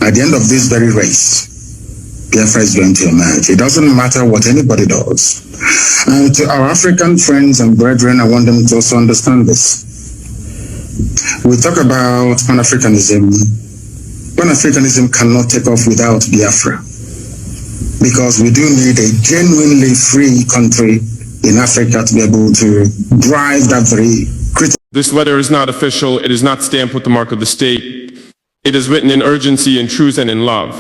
at the end of this very race, Biafra is going to emerge. It doesn't matter what anybody does. And to our African friends and brethren, I want them to also understand this. We talk about Pan-Africanism. Pan-Africanism cannot take off without Biafra, because we do need a genuinely free country in Africa to be able to drive that very critical. This letter is not official. It is not stamped with the mark of the state. It is written in urgency, in truth, and in love.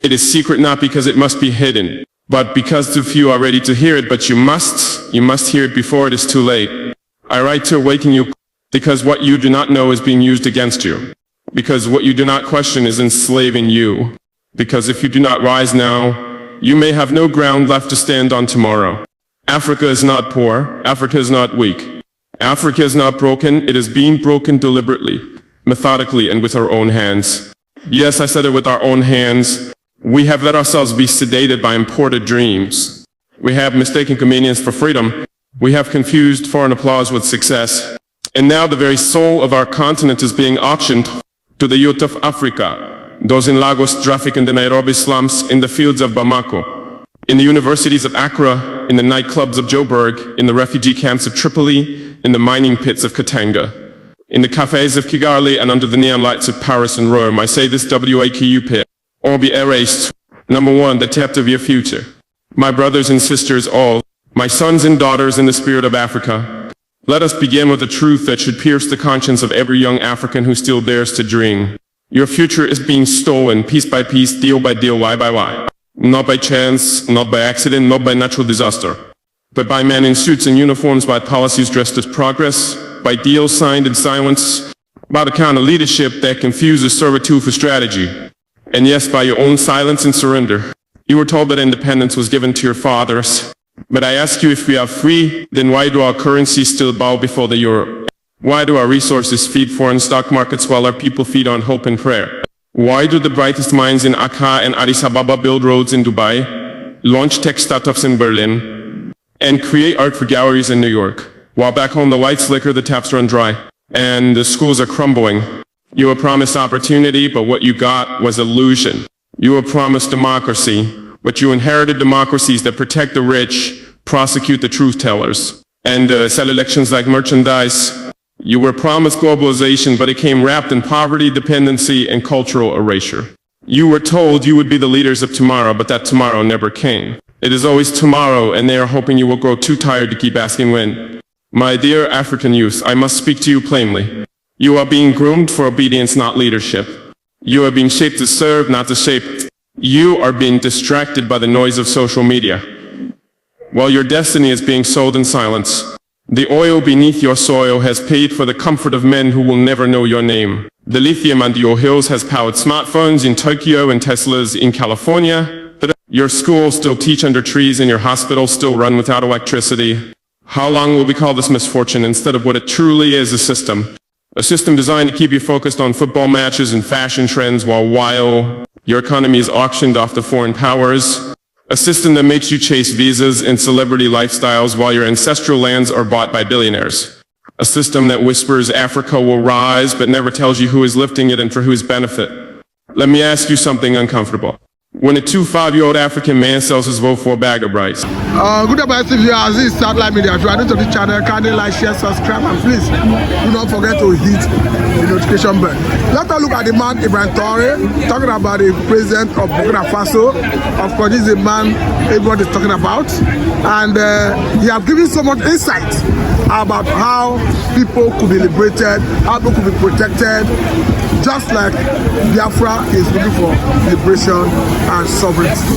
It is secret not because it must be hidden, but because too few are ready to hear it, but you must hear it before it is too late. I write to awaken you, because what you do not know is being used against you. Because what you do not question is enslaving you. Because if you do not rise now, you may have no ground left to stand on tomorrow. Africa is not poor. Africa is not weak. Africa is not broken. It is being broken deliberately, methodically, and with our own hands. Yes, I said it with our own hands. We have let ourselves be sedated by imported dreams. We have mistaken convenience for freedom. We have confused foreign applause with success. And now the very soul of our continent is being auctioned to the youth of Africa, those in Lagos traffic in the Nairobi slums, in the fields of Bamako, in the universities of Accra, in the nightclubs of Joburg, in the refugee camps of Tripoli, in the mining pits of Katanga, in the cafes of Kigali, and under the neon lights of Paris and Rome. I say this WAKU pit, all be erased. Number one, the theft of your future. My brothers and sisters all, my sons and daughters in the spirit of Africa, let us begin with the truth that should pierce the conscience of every young African who still dares to dream. Your future is being stolen piece by piece, deal by deal, lie by lie. Not by chance, not by accident, not by natural disaster, but by men in suits and uniforms, by policies dressed as progress, by deals signed in silence, by the kind of leadership that confuses servitude for strategy. And yes, by your own silence and surrender. You were told that independence was given to your fathers. But I ask you, if we are free, then why do our currencies still bow before the euro? Why do our resources feed foreign stock markets while our people feed on hope and prayer? Why do the brightest minds in Accra and Addis Ababa build roads in Dubai, launch tech startups in Berlin, and create art for galleries in New York? While back home the lights flicker, the taps run dry, and the schools are crumbling. You were promised opportunity, but what you got was illusion. You were promised democracy, but you inherited democracies that protect the rich, prosecute the truth tellers, and sell elections like merchandise. You were promised globalization, but it came wrapped in poverty, dependency, and cultural erasure. You were told you would be the leaders of tomorrow, but that tomorrow never came. It is always tomorrow, and they are hoping you will grow too tired to keep asking when. My dear African youth, I must speak to you plainly. You are being groomed for obedience, not leadership. You are being shaped to serve, not to shape. You are being distracted by the noise of social media, while your destiny is being sold in silence. The oil beneath your soil has paid for the comfort of men who will never know your name. The lithium under your hills has powered smartphones in Tokyo and Teslas in California. But your schools still teach under trees and your hospitals still run without electricity. How long will we call this misfortune instead of what it truly is, a system? A system designed to keep you focused on football matches and fashion trends while your economy is auctioned off to foreign powers. A system that makes you chase visas and celebrity lifestyles while your ancestral lands are bought by billionaires. A system that whispers Africa will rise but never tells you who is lifting it and for whose benefit. Let me ask you something uncomfortable. When a 25-year-old African man sells his vote for a bag of rice. Good about viewers, this is Satellite Media. If you are new to the channel, kindly like, share, subscribe, and please do not forget to hit the notification bell. Let's look at the man Ibrahim Traore, talking about the president of Burkina Faso. Of course, this is the man everyone is talking about, and he has given so much insight about how people could be liberated, how people could be protected, just like Biafra is looking for liberation and sovereignty.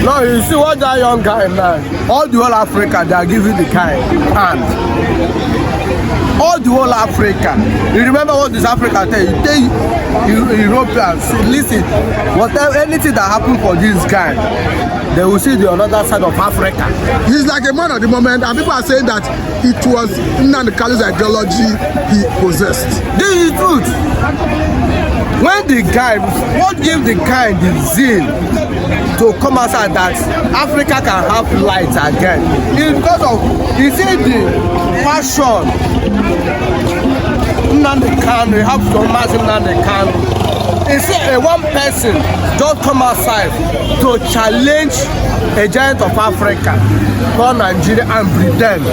No, you see what that young guy, man, all the whole Africa, they are giving the kind hand. All the whole Africa. You remember what this Africa tell you? Tell Europeans, listen, whatever, anything that happened for this guy, they will see the other side of Africa. He's like a man at the moment, and people are saying that it was Nnamdi Kanu's ideology he possessed. This is the truth. When the guy, what gave the guy the zeal to come outside that Africa can have light again? It's because of, you see the passion Nnamdi Kanu, you have to imagine Nnamdi Kanu. one person just come outside to challenge a giant of Africa called Nigeria and pretend.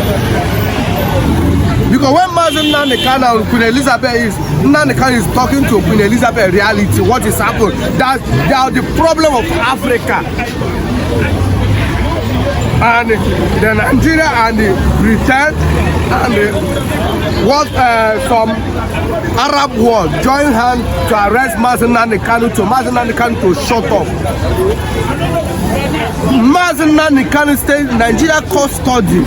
Because when Nnamdi Kanu and Queen Elizabeth Nnamdi Kanu is talking to Queen Elizabeth reality, what is happening, that they are the problem of Africa. And the Nigeria and the Britain and some Arab world join hands to arrest Nnamdi Kanu to shut up. Nnamdi Kanu stays in Nigeria custody.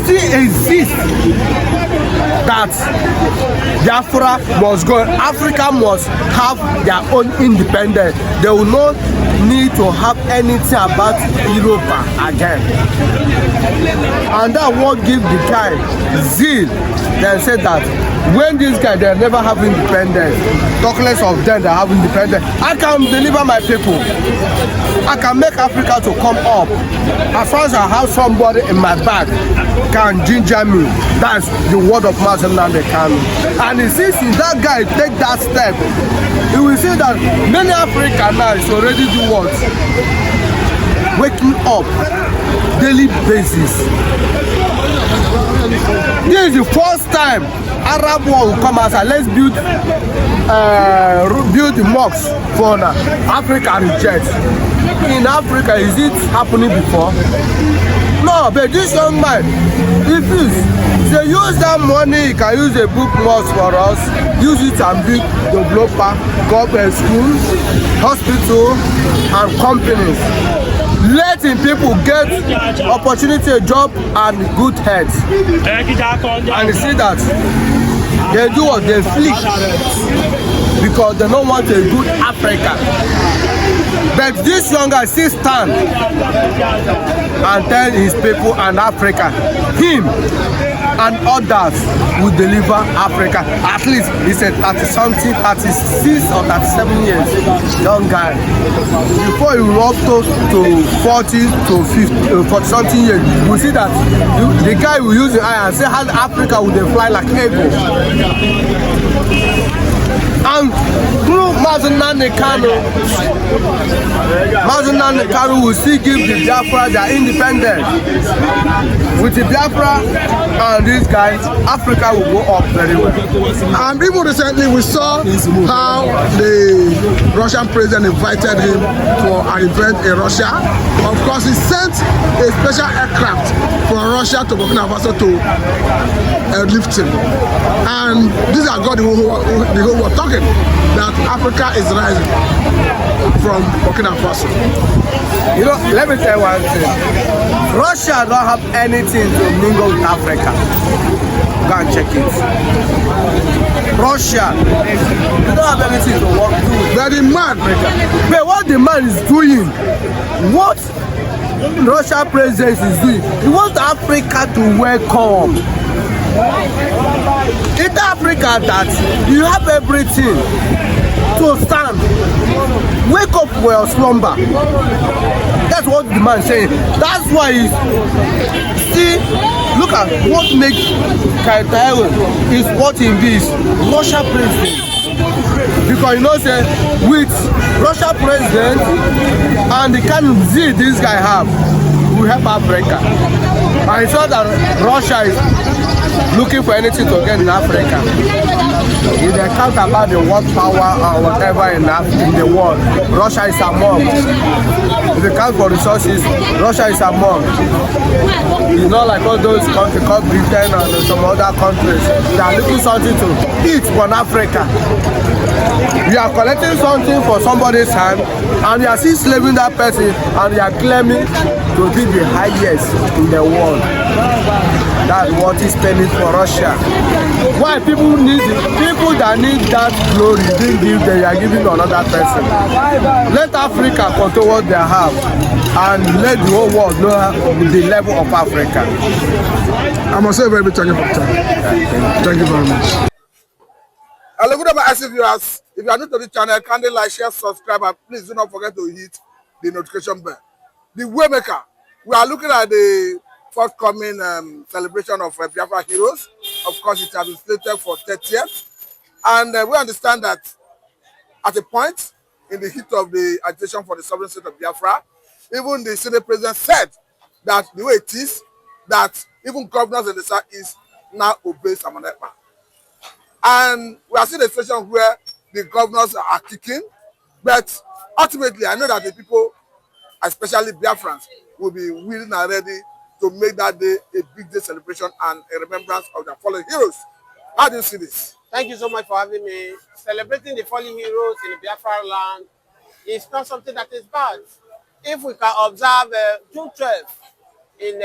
Still exists that Biafra must go. Africa must have their own independence. They will not need to have anything about Europe again. And that what give the guy zeal. They said that when this guy they never have independence, talk less of them that have independence. I can deliver my people. I can make Africa to come up. As far as I have somebody in my back can ginger me. That's the word of Nnamdi Kanu. And it seems if that guy take that step, you will see that many Africans now is already do what? Waking up daily basis. This is the first time Arab world will come outside. Let's build the mosques for Africa reject. In Africa, is it happening before? No, but this young man, if they use that money, he can use a book mosque for us, use it and build developer, government schools, hospital, and companies. Letting people get opportunity, a job, and good health. And you see that they do what they flee because they don't want a good Africa. But this young guy still stand and tell his people and Africa, him and others will deliver Africa. At least he's a 30-something, 36 or 37 years young guy. Before he will up to 40 to 50, 40-something years, we see that the guy will use the eye and say how Africa will they fly like eagle. And through Nnamdi Kanu will still give the Biafra their independence. With the Biafra and these guys, Africa will go up very well. And even recently we saw how the Russian president invited him for an event in Russia. Of course, he sent a special aircraft from Russia to Burkina Faso to lift him. And these are God the whole world talking that Africa is rising from Burkina Faso. You know, let me tell you one thing. Russia don't have anything to mingle with Africa. Go and check it. Russia, they don't have anything to work with. But the man, but what the man is doing, what Russia president is doing, he wants Africa to welcome. In Africa that you have everything to stand. Wake up for your slumber. That's what the man is saying. That's why he's see, look at what makes Traore is what he is Russia president. Because you know say with Russia president and the kind of zeal this guy have will help Africa. And it's not that Russia is looking for anything to get in Africa. If they count about the world power or whatever in the world, Russia is among. If they count for resources, Russia is among. It's not like all those countries called Britain and some other countries. They are looking something to eat from Africa. We are collecting something for somebody's hand and we are still slaving that person and we are claiming to be the highest in the world. That's what is spending for Russia. Why people that need that glory didn't give them, they are giving to another person. Let Africa control what they have and let the whole world know the level of Africa. I must say very big thank you for time. Thank you very much. Hello, good afternoon, viewers. If you are new to the channel, kindly like, share, subscribe, and please do not forget to hit the notification bell. The Waymaker. We are looking at the forthcoming celebration of Biafra heroes. Of course, it has been slated for 30th. And we understand that At a point, in the heat of the agitation for the sovereign state of Biafra, even the Senate president said that the way it is, that even governors in the Southeast now obey Simon Ekpa. And we are seeing a situation where the governors are kicking, but ultimately, I know that the people, especially Biafrans, will be willing and ready to make that day a big day celebration and a remembrance of their fallen heroes. How do you see this? Thank you so much for having me. Celebrating the fallen heroes in the Biafra land is not something that is bad. If we can observe June 12th in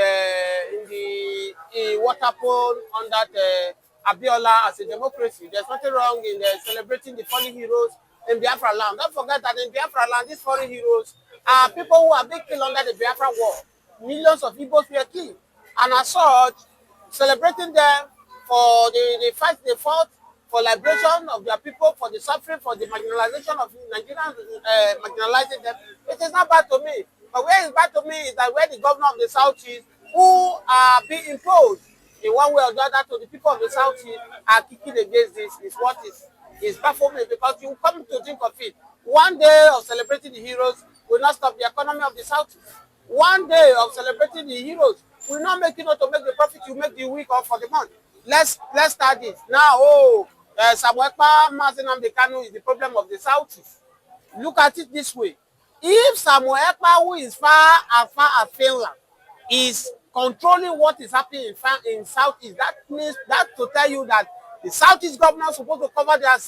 water pole under the Abiola as a democracy, there's nothing wrong in celebrating the fallen heroes in Biafra land. Don't forget that in Biafra land, these fallen heroes are people who have been killed under the Biafra war. Millions of Igbos were killed. And as such, celebrating them for the fight they fought for liberation of their people, for the suffering, for the marginalization of Nigerians, marginalizing them, it is not bad to me. But where it's bad to me is that where the governor of the Southeast, who are being imposed in one way or the other to the people of the Southeast, are kicking against this, is what is baffling me, because you come to think of it. One day of celebrating the heroes will not stop the economy of the Southeast. One day of celebrating the heroes will not make you not to make the profit you make the week or for the month. Let's start this now. Samuel Ekpa, Nnamdi Kanu is the problem of the Southeast. Look at it this way: if Samuel Ekpa, who is far as Finland, is controlling what is happening in Southeast, that means that to tell you that the Southeast government is supposed to cover their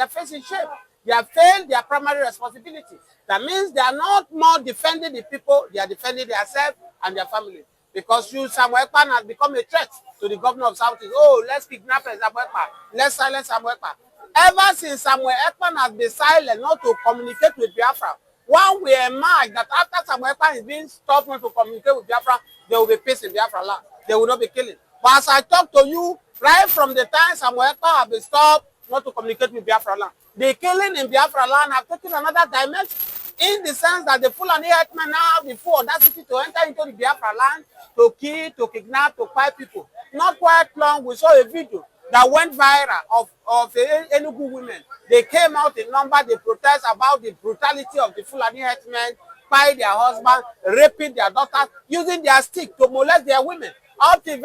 face in shame. They have failed their primary responsibility. That means they are not more defending the people, they are defending themselves and their family. Because Samuel Ekpa has become a threat to the governor of Southeast. Oh, let's kidnap Samuel Ekpa. Let's silence Samuel Ekpa. Ever since Samuel Ekpa has been silent not to communicate with Biafra, one will emerge that after Samuel Ekpa is being stopped not to communicate with Biafra, there will be peace in Biafra land. They will not be killing. But as I talk to you, right from the time Samuel Ekpa has been stopped not to communicate with Biafra land, the killing in Biafra land have taken another dimension, in the sense that the Fulani herdsmen now have the full audacity to enter into the Biafra land to kill, to kidnap, to fight people. Not quite long, we saw a video that went viral of Enugu women. They came out in number, they protest about the brutality of the Fulani herdsmen, fight their husbands, raping their daughters, using their stick to molest their women. Up to this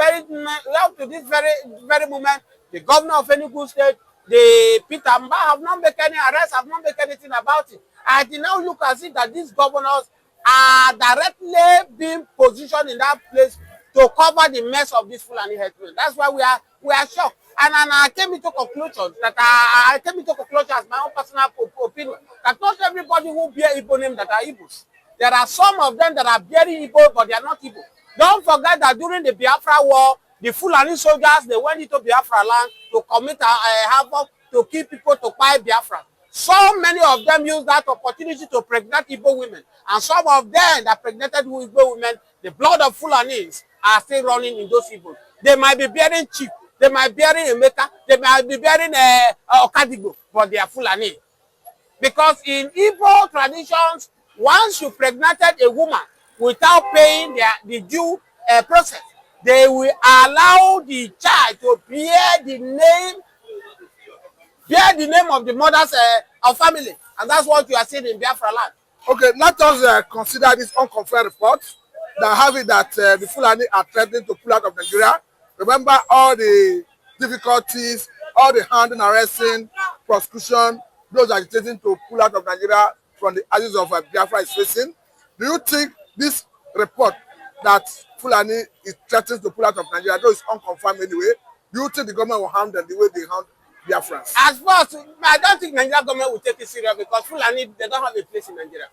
very moment, the governor of Enugu State, the Peter Mba, have not made any arrests, have not made anything about it. I did now look as if that these governors are directly being positioned in that place to cover the mess of this Fulani herdsmen. That's why we are shocked. And I came into conclusion that I came into conclusion as my own personal opinion that not everybody who bear Igbo name that are Igbos. There are some of them that are bearing Igbo, but they are not Igbo. Don't forget that during the Biafra war, the Fulani soldiers, they went into Biafra land to commit havoc, to kill people, to buy Biafra. So many of them used that opportunity to pregnant Igbo women. And some of them that pregnated Igbo women, the blood of Fulanis are still running in those Igbos. They might be bearing Chief, they might be bearing Emeka, they might be bearing Okadigbo, but they are Fulani. Because in Igbo traditions, once you pregnated a woman without paying the due process, they will allow the child to bear the name of the mother's family. And that's what you are seeing in Biafra land. Okay, let us consider this unconfirmed report that have it that the Fulani are threatening to pull out of Nigeria. Remember all the difficulties, all the handing, arresting, prosecution, those agitating to pull out of Nigeria from the ashes of Biafra is facing. Do you think this report that Fulani is threatening to pull out of Nigeria, though it's unconfirmed anyway, do you think the government will harm them the way they harm Biafrans? As far as I don't think Nigerian government will take it serious, because Fulani, they don't have a place in Nigeria.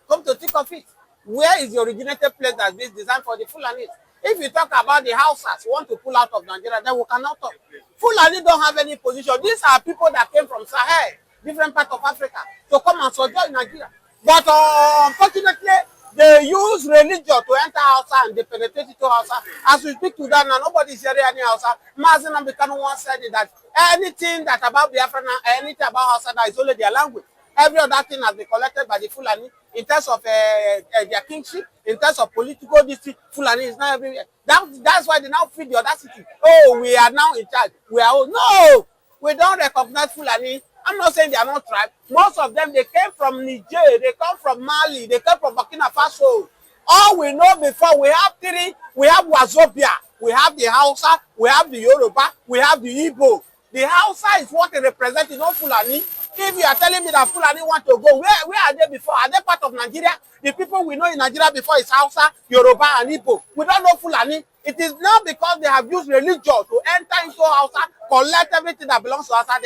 Come to think of it, where is the originated place that's been designed for the Fulani? If you talk about the Hausas who want to pull out of Nigeria, then we cannot talk. Fulani don't have any position. These are people that came from Sahel, different parts of Africa, to come and sojourn in Nigeria. But unfortunately, they use religion to enter Hausa and they penetrate into Hausa. As we speak to them now, nobody is hearing any Hausa. Nnamdi Kanu once said that anything that about Biafra, anything about Hausa, that is only their language. Every other thing has been collected by the Fulani in terms of their kingship, in terms of political district. Fulani is now everywhere. That's why they now feed the audacity. Oh, we are now in charge. We are no, we don't recognize Fulani I'm not saying they are not tribe. Most of them, they came from Niger, they come from Mali, they come from Burkina Faso. All we know before, we have three, we have Wazobia, we have the Hausa, we have the Yoruba, we have the Igbo. The Hausa is what they represent, is not Fulani. If you are telling me that Fulani want to go, where are they before? Are they part of Nigeria? The people we know in Nigeria before is Hausa, Yoruba, and Igbo. We don't know Fulani. It is not because they have used religion to enter into Hausa, collect everything that belongs to Hausa,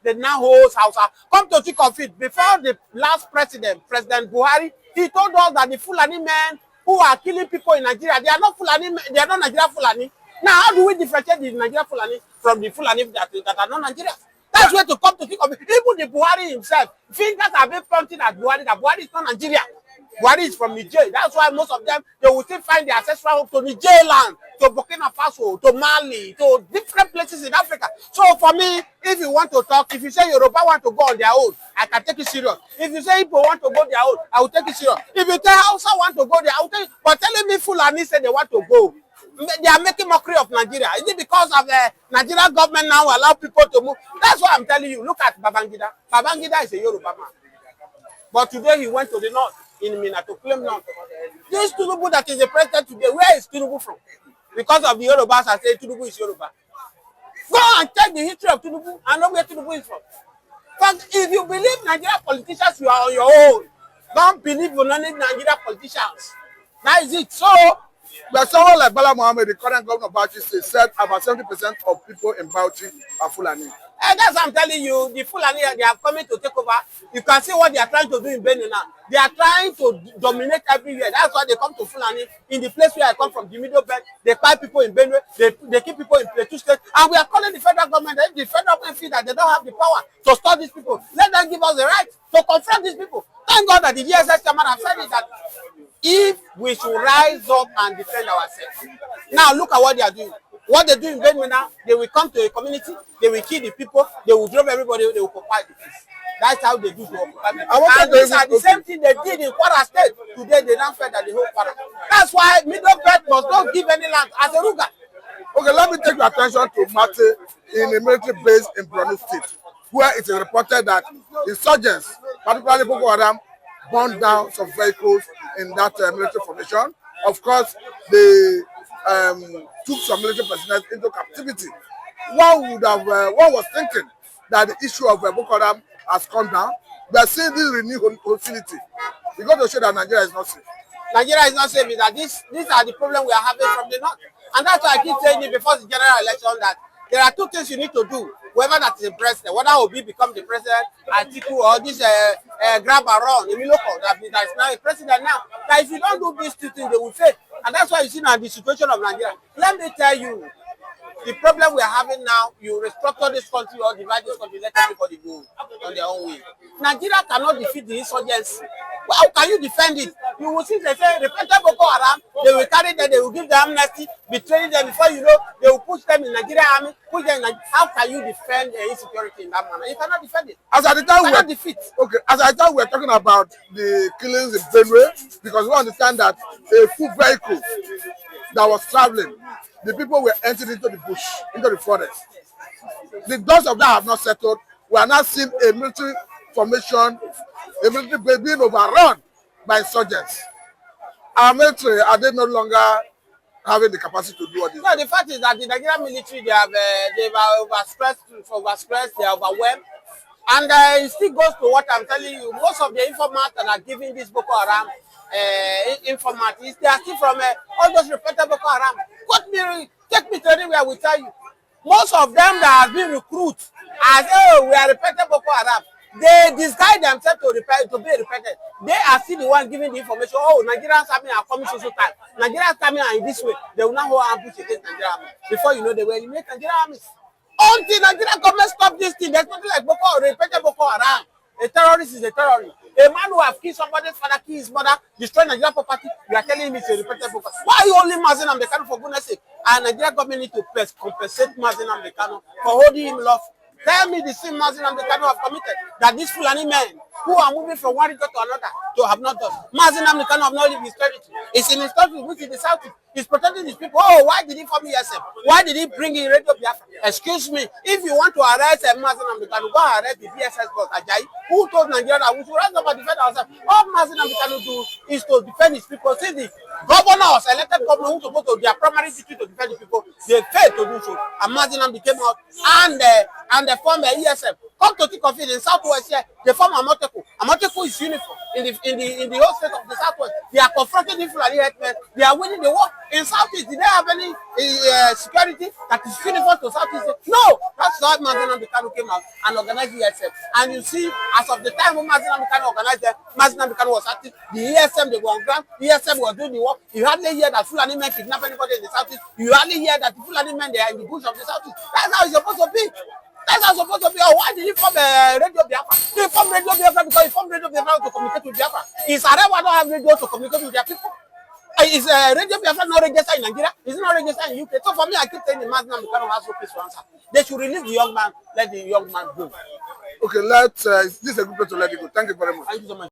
they now hold Hausa. Come to think of it, before the last president, President Buhari, he told us that the Fulani men who are killing people in Nigeria, they are not Fulani, they are not Nigeria Fulani. Now, how do we differentiate the Nigeria Fulani from the Fulani that are not Nigerians? That's where to come to think of it. Even the Buhari himself, fingers have been pointing at Buhari, that Buhari is not Nigeria. Buhari is from Niger. That's why most of them, they will still find their ancestral home to Niger land, to Burkina Faso, to Mali, to different places in Africa. So for me, if you want to talk, if you say Yoruba want to go on their own, I can take it serious. If you say Igbo want to go their own, I will take it serious. If you tell Hausa want to go there, I will take it. But telling me Fulani say they want to go, they are making mockery of Nigeria. Is it because of the Nigerian government now allow people to move? That's why I'm telling you. Look at Babangida. Babangida is a Yoruba man. But today he went to the north in Mina to claim north. This Tinubu that is the president today, where is Tinubu from? Because of the Yorubas, I say Tinubu is Yoruba. Go and check the history of Tinubu and know where Tinubu is from. But if you believe Nigerian politicians, you are on your own. Don't believe in any Nigerian politicians. That is it. So, but someone like Bala Mohammed, the current governor of Bauchi State, said about 70% of people in Bauchi are Fulani. And that's what I'm telling you. The Fulani, they are coming to take over. You can see what they are trying to do in Benin now. They are trying to dominate everywhere. That's why they come to Fulani. In the place where I come from, the Middle Belt, they buy people in Benue, they keep people in Plateau State. And we are calling the federal government, if the federal government feel that they don't have the power to stop these people, let them give us the right to confront these people. Thank God that the DSS chairman has said it, that if we should rise up and defend ourselves. Now look at what they are doing. What they do in Benue now, they will come to a community, they will kill the people, they will drop everybody, they will occupy the place. That's how they do to occupy the place. And these are the same thing they did in Kwara State. Today they now fed that the whole Kwara. That's why Middle Belt must not give any land as a Ruga. Okay, let me take your attention to Mate in a military base in Borno State, where it is reported that insurgents, particularly Boko Haram, burned down some vehicles in that military formation. Of course, they took some military personnel into captivity. One was thinking that the issue of Boko Haram has come down. We are seeing this renewed hostility. We got to show that Nigeria is not safe. Nigeria is not safe. That these are the problems we are having from the north. And that's why I keep saying it before the general election that there are two things you need to do. Whoever that is the president, whether Obi become the president, Atiku, or this grab and run, Emiloko, that is now a president now. Now, if you don't do these two things, they will fail. And that's why you see now the situation of Nigeria. Let me tell you, the problem we are having now, you restructure this country or divide this country, let everybody go on their own way. Nigeria cannot defeat the insurgency. Well, how can you defend it? You will see they say, repentant Boko Haram, they will carry them, they will give them amnesty, betray them, before you know, they will push them in Nigeria army, push them in Nigeria. How can you defend the insecurity in that manner? You cannot defend it. As at the time we are talking about the killings in Benue, because we understand that a full vehicle that was traveling, the people were entered into the bush, into the forest. The dust of that have not settled. We are now seeing a military formation, a military base being overrun by insurgents. Our military, are they no longer having the capacity to do all this? No, the fact is that the Nigerian military, they've overstressed, they are overwhelmed. And it still goes to what I'm telling you. Most of the informants that are giving this Boko Haram informants, they are still from all those repentant Boko Haram. Take me to anywhere, we tell you. Most of them that have been recruited as, we are repentant Boko Haram, they disguise themselves to be repentant. They are still the ones giving the information. Oh, Nigerians army are coming so time. Nigerians coming in this way. They will not hold ambush against Nigerian army. Before you know, they will eliminate Nigerian armies. Until Nigerian government stop this thing, there's nothing like repentant Boko Haram. A terrorist is a terrorist. A man who have killed somebody's father, killed his mother, destroyed Nigerian property, you are telling him it's a repentant Boko Haram. Why are you only Nnamdi Kanu, for goodness sake? And Nigerian government need to compensate Nnamdi Kanu for holding him lawful. Tell me the sin Nnamdi Kanu have committed, that these Fulani men who are moving from one region to another to have not done. Nnamdi Kanu have not lived his territory. It's in his country, which is the south. He's protecting his people. Oh, why did he form ESM? Why did he bring in Radio Biafra? Excuse me, if you want to arrest Nnamdi Kanu, go arrest the DSS boss Ajayi, who told Nigeria that we should rise up and defend ourselves. All Nnamdi Kanu do is to defend his people. See, the governors, elected governors who supposed to their primary duty to defend the people, they failed to do so. And Nnamdi came out and they formed the ESM. Come to think of it, in Southwest here, they form Amoteku. Amoteku is uniform in the whole state of the Southwest. They are confronting the Fulani headmen. They are winning the war. In Southeast, did they have any security that is uniform to Southeast? No. That's why Nnamdi Kanu came out and organized the ESM. And you see, as of the time when Nnamdi Kanu organized them, Nnamdi Kanu was active. The ESM, they were on ground. The ESM was doing the work. You hardly hear that Fulani men kidnap anybody in the Southeast. You hardly hear that the Fulani men, they are in the bush of the Southeast. That's how it's supposed to be. That's how it's supposed to be. Oh, why did he form Radio Biafra? He formed Radio Biafra because he formed Radio Biafra to communicate with Biafra. Is Arewa don't have radio to communicate with their people? Is Radio Biafra not registered in Nigeria? Is it not registered in UK? So for me, I keep saying the man Nnamdi has no place to answer. They should release the young man, let the young man go. Okay, this is a good place to let it go. Thank you very much. Thank you so much.